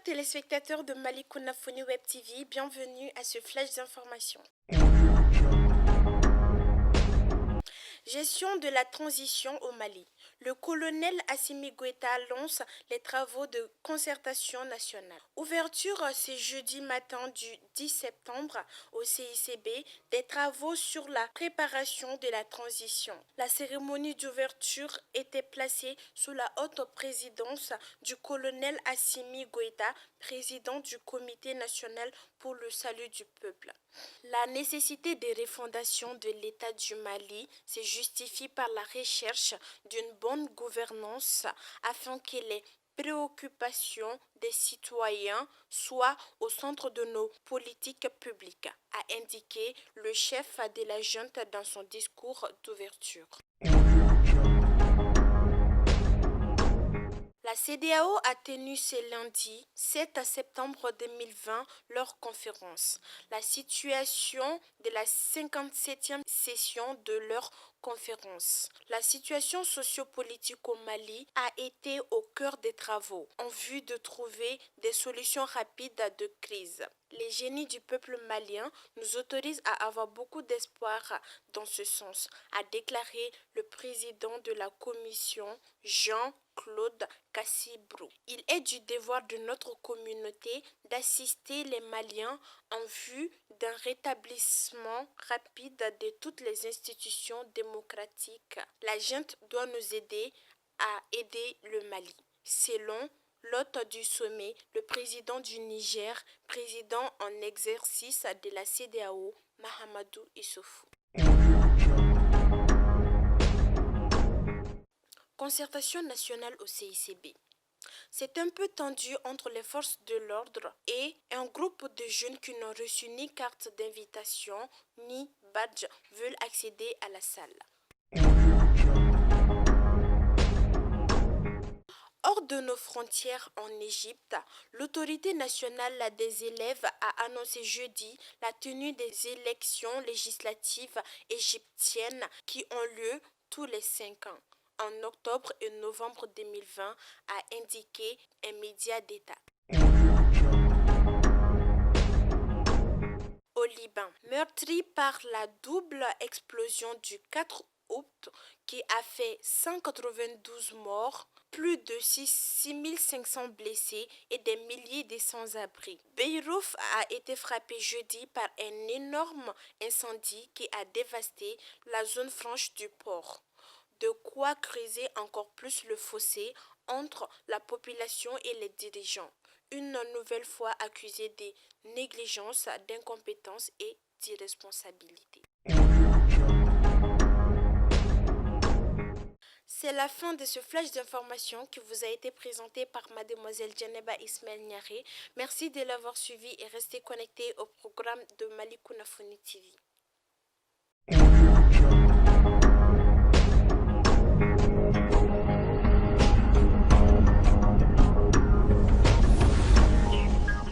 téléspectateurs de Malikouna Foni Web TV, bienvenue à ce flash d'information. Gestion de la transition au Mali. Le colonel Assimi Goïta lance les travaux de concertation nationale. Ouverture ce jeudi matin du 10 septembre au CICB des travaux sur la préparation de la transition. La cérémonie d'ouverture était placée sous la haute présidence du colonel Assimi Goïta, président du Comité national pour le salut du peuple. La nécessité de refondation de l'État du Mali se justifie par la recherche d'une bonne gouvernance afin que les préoccupations des citoyens soient au centre de nos politiques publiques, a indiqué le chef de la junte dans son discours d'ouverture. La CEDEAO a tenu ce lundi 7 septembre 2020 leur conférence. La situation de la 57e session de leur conférence. La situation sociopolitique au Mali a été au cœur des travaux en vue de trouver des solutions rapides de crise. Les génies du peuple malien nous autorisent à avoir beaucoup d'espoir dans ce sens, a déclaré le président de la commission Jean-Claude Cassibrou. Il est du devoir de notre communauté d'assister les Maliens en vue d'un rétablissement rapide de toutes les institutions démocratiques. La junte doit nous aider à aider le Mali. Selon l'hôte du sommet, le président du Niger, président en exercice de la CEDEAO, Mahamadou Issoufou. Concertation nationale au CICB. C'est un peu tendu entre les forces de l'ordre et un groupe de jeunes qui n'ont reçu ni carte d'invitation ni badge veulent accéder à la salle. Hors de nos frontières en Égypte, l'autorité nationale des élèves a annoncé jeudi la tenue des élections législatives égyptiennes qui ont lieu tous les 5 ans. En octobre et novembre 2020, a indiqué un média d'État. Au Liban, meurtri par la double explosion du 4 août qui a fait 192 morts, plus de 6500 blessés et des milliers de sans-abri. Beyrouth a été frappé jeudi par un énorme incendie qui a dévasté la zone franche du port. De quoi creuser encore plus le fossé entre la population et les dirigeants, une nouvelle fois accusés de négligence, d'incompétence et d'irresponsabilité. C'est la fin de ce flash d'information qui vous a été présenté par mademoiselle Djeneba Ismaël Niaré. Merci de l'avoir suivi et restez connectés au programme de Malikouna Foni TV.